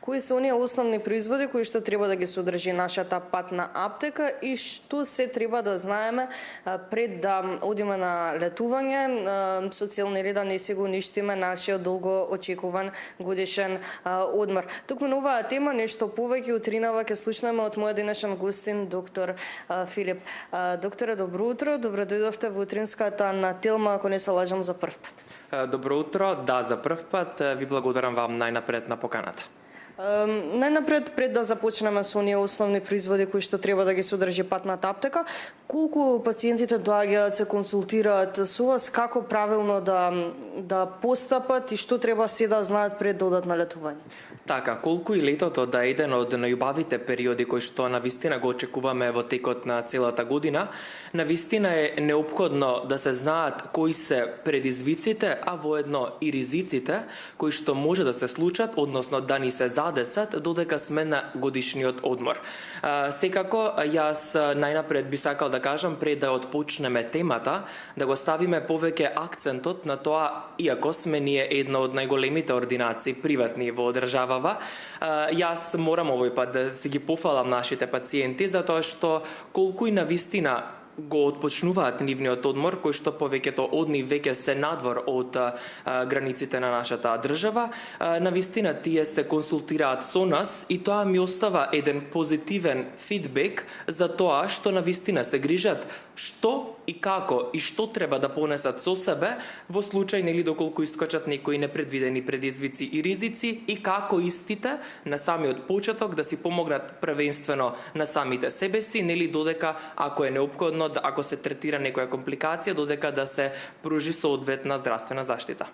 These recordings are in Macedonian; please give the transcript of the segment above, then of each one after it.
Кои се оние основни производи кои што треба да ги содржи нашата патна аптека и што се треба да знаеме пред да одиме на летување со цел нели да не си го уништиме нашиот долго очекуван годишен одмор. Токму на оваа тема нешто повеќе утринава ќе слушнеме од мојот денешен гостин доктор Филип. Докторе, добро утро, добро дојдовте во утринската на Телма, ако не се лажам, за прв пат. Добро утро, да, за прв пат. Ви благодарам вам најнапред на поканата. Најнапред, пред да започнеме со оние основни производи кои што треба да ги содржи патната аптека, колку пациентите доаѓаат, се консултираат со вас, како правилно да постапат и што треба се да знаат пред да одат на летување? Така, колку и летото да е еден од најубавите периоди кои што навистина го очекуваме во текот на целата година, навистина е неопходно да се знаат кои се предизвиците, а воедно и ризиците кои што може да се случат, односно да ни се задесат додека сме на годишниот одмор. Секако, јас најнапред би сакал да кажам, пред да отпочнеме темата, да го ставиме повеќе акцентот на тоа, иако сме ние една од најголемите ординации приватни во државава, јас морам овој пат да си ги пофалам нашите пациенти, затоа што колку и навистина го отпочнуваат нивниот одмор, кој што повеќето од нив веќе се надвор од границите на нашата држава, навистина тие се консултираат со нас и тоа ми остава еден позитивен фидбек за тоа што навистина се грижат што и како и што треба да понесат со себе во случај нели доколку искочат некои непредвидени предизвици и ризици и како истите на самиот почеток да си помогнат првенствено на самите себе си, нели додека ако е неопходно, ако се третира некоја компликација, додека да се пружи соодветна здравствена заштита.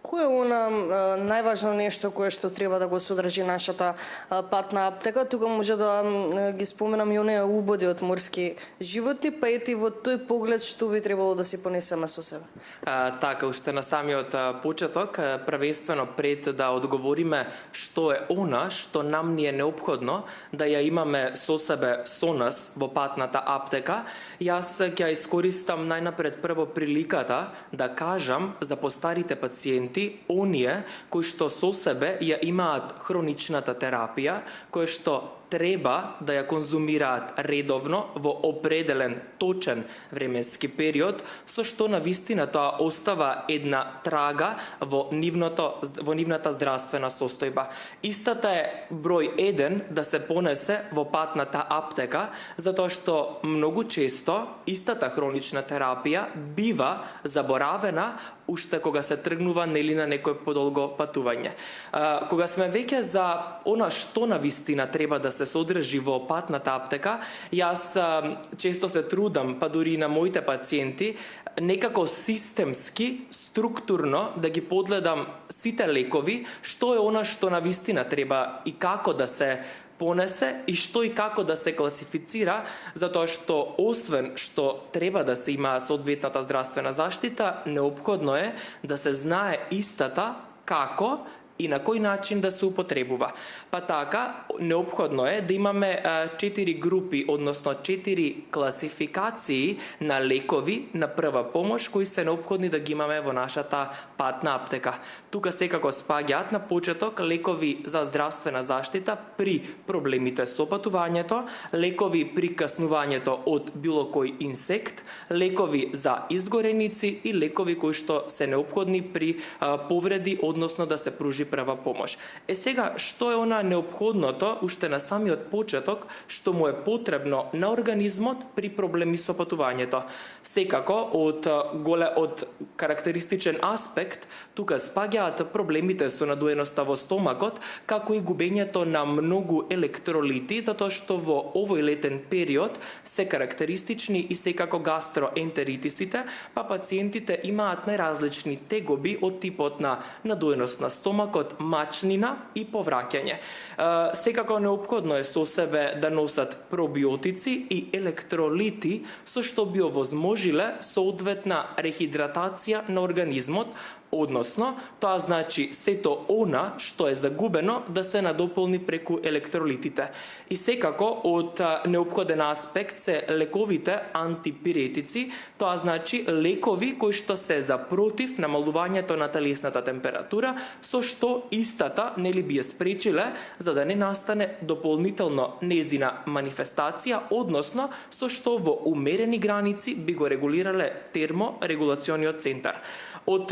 Кој е она најважно нешто кое што треба да го содржи нашата патна аптека? Тука може да ги споменам и оние убоди од морски животни, па ети во тој поглед што би требало да си понесеме со себе. Така, уште на самиот почеток, првенствено пред да одговориме што е она што нам ни е неопходно да ја имаме со себе со нас во патната аптека, јас ќе искористам најнапред прво приликата да кажам за постарите пациенти, оние кои што со себе ја имаат хроничната терапија, кој што треба да ја конзумираат редовно во определен точен временски период, со што навистина тоа остава една трага во нивната здравствена состојба. Истата е број 1 да се понесе во патната аптека, затоа што многу често истата хронична терапија бива заборавена уште кога се тргнува нели на некој подолго патување. Кога сме веќе за она што навистина треба да се содржи во патната аптека, јас често се трудам, па дури и на моите пациенти, некако системски, структурно да ги подледам сите лекови, што е она што навистина треба и како да се понесе и што и како да се класифицира, затоа што освен што треба да се има соодветната здравствена заштита, неопходно е да се знае истата како и на кој начин да се употребува. Па така, неопходно е да имаме 4 групи, односно 4 класификации на лекови на прва помош кои се неопходни да ги имаме во нашата патна аптека. Тука секако спаѓаат на почеток лекови за здравствена заштита при проблемите со патувањето, лекови при каснувањето од било кој инсект, лекови за изгореници и лекови кои што се неопходни при повреди, односно да се пружи прва помош. Сега, што е она неопходното уште на самиот почеток што му е потребно на организмот при проблеми со патувањето? Секако, од карактеристичен аспект, тука спаѓаат проблемите со надуеноста во стомакот, како и губењето на многу електролити, затоа што во овој летен период се карактеристични и секако гастроентеритисите, па пациентите имаат најразлични тегоби од типот на надуеност на стомакот, мачнина и повраќање. Секако неопходно е со себе да носат пробиотици и електролити, со што би овозможиле соодветна рехидратација на организмот, Односно, тоа значи сето она што е загубено да се надополни преку електролитите. И секако од неопходен аспект се лековите антипиретици, тоа значи лекови кои што се за против намалувањето на телесната температура, со што истата нели би ја спречиле за да не настане дополнително незина манифестација, односно со што во умерени граници би го регулирале терморегулациониот центар. Од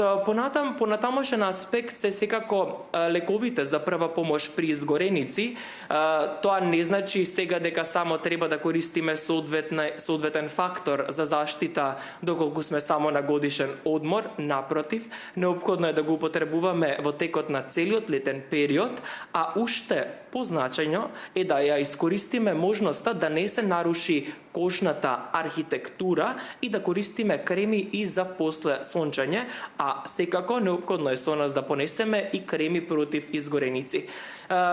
понатамошен аспект се секако лековите за прва помош при изгореници. Тоа не значи сега дека само треба да користиме соодветен фактор за заштита доколку сме само на годишен одмор. Напротив, неопходно е да го употребуваме во текот на целиот летен период, а уште позначајно е да ја искористиме можноста да не се наруши кожната архитектура и да користиме креми и за после сончање, а секако неопходно е со нас да понесеме и креми против изгореници.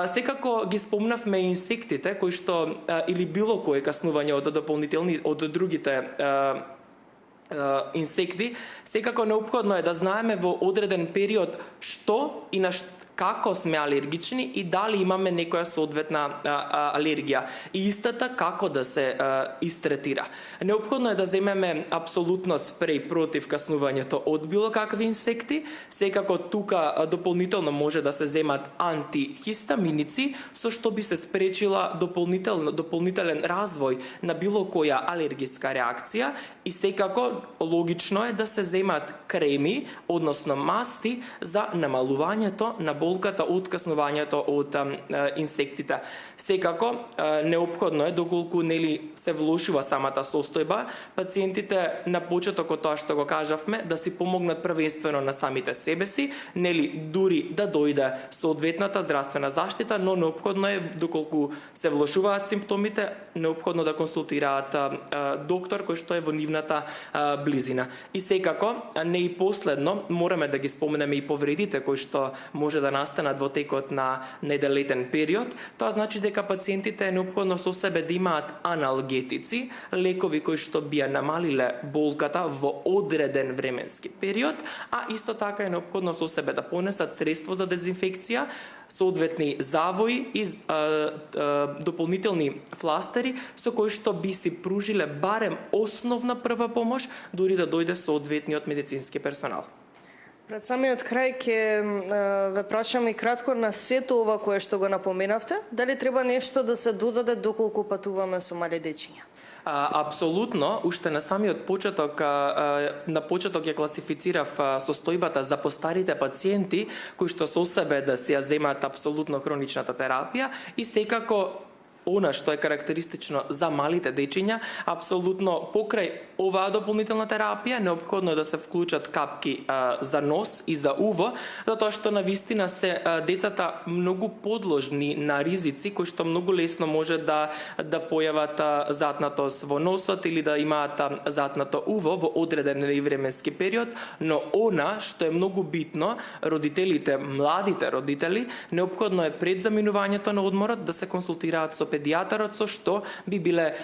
Секако ги спомнавме инсектите кои што или било кое каснување од другите инсекти, секако неопходно е да знаеме во одреден период што и на како сме алергични и дали имаме некоја соодветна алергија и истата како да се истретира. Неопходно е да земеме апсолутно спреј против каснувањето од било какви инсекти. Секако тука дополнително може да се земат антихистаминици, со што би се спречила дополнителен развој на било која алергиска реакција и секако логично е да се земат креми, односно масти за намалувањето на болката од каснувањето од инсектите. Секако неопходно е доколку нели се влошува самата состојба, пациентите на почеток од тоа што го кажавме да си помогнат првенствено на самите себе си, нели дури да дојде соодветната здравствена заштита, но неопходно е доколку се влошуваат симптомите, неопходно да консултираат доктор кој што е во нивната близина. И секако не и последно мораме да ги споменеме и повредите кои што може да настанат во текот на неделетен период. Тоа значи дека пациентите е неопходно со себе да имаат аналгетици, лекови кои што би ја намалиле болката во одреден временски период, а исто така е неопходно со себе да понесат средство за дезинфекција, соодветни завои и дополнителни фластери со кои што би си пружиле барем основна прва помош, дури да дојде соодветниот медицински персонал. Пред самиот крај ќе ве прашам и кратко на сето ова кое што го напоменавте, дали треба нешто да се додаде доколку патуваме со мали дечиња? Апсолутно, уште на самиот почеток, на почеток ја класифицирав состојбата за постарите пациенти кои што со себе да се ја земаат апсолутно хроничната терапија и секако она што е карактеристично за малите дечиња, апсолутно покрај оваа дополнителна терапија неопходно е да се вклучат капки за нос и за уво, затоа што навистина се децата многу подложни на ризици кои што многу лесно може да појават затнатост во носот или да имаат затнато уво во одреден временски период, но она што е многу битно, родителите, младите родители, неопходно е пред заминувањето на одморот да се консултираат со педијатарот, со што би биле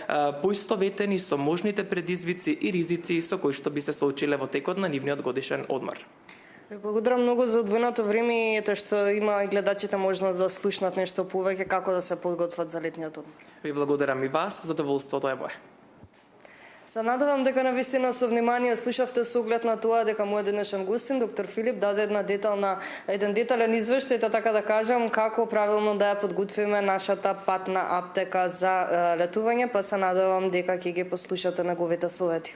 поистоветени со можните предизвици и ризици со кои што би се соочиле во текот на нивниот годишен одмор. Ви благодарам многу за одвоеното време и ето што има и гледачите можност да слушнат нешто повеќе како да се подготват за летниот одмор. Ви благодарам и вас, задоволството е мое. Се надевам дека навистина со внимание слушавте со оглед на тоа дека мојот денешен гостин, доктор Филип, даде еден детален извештај, така да кажам, како правилно да ја подготвиме нашата патна аптека за летување, па се надевам дека ќе ги послушате неговите совети.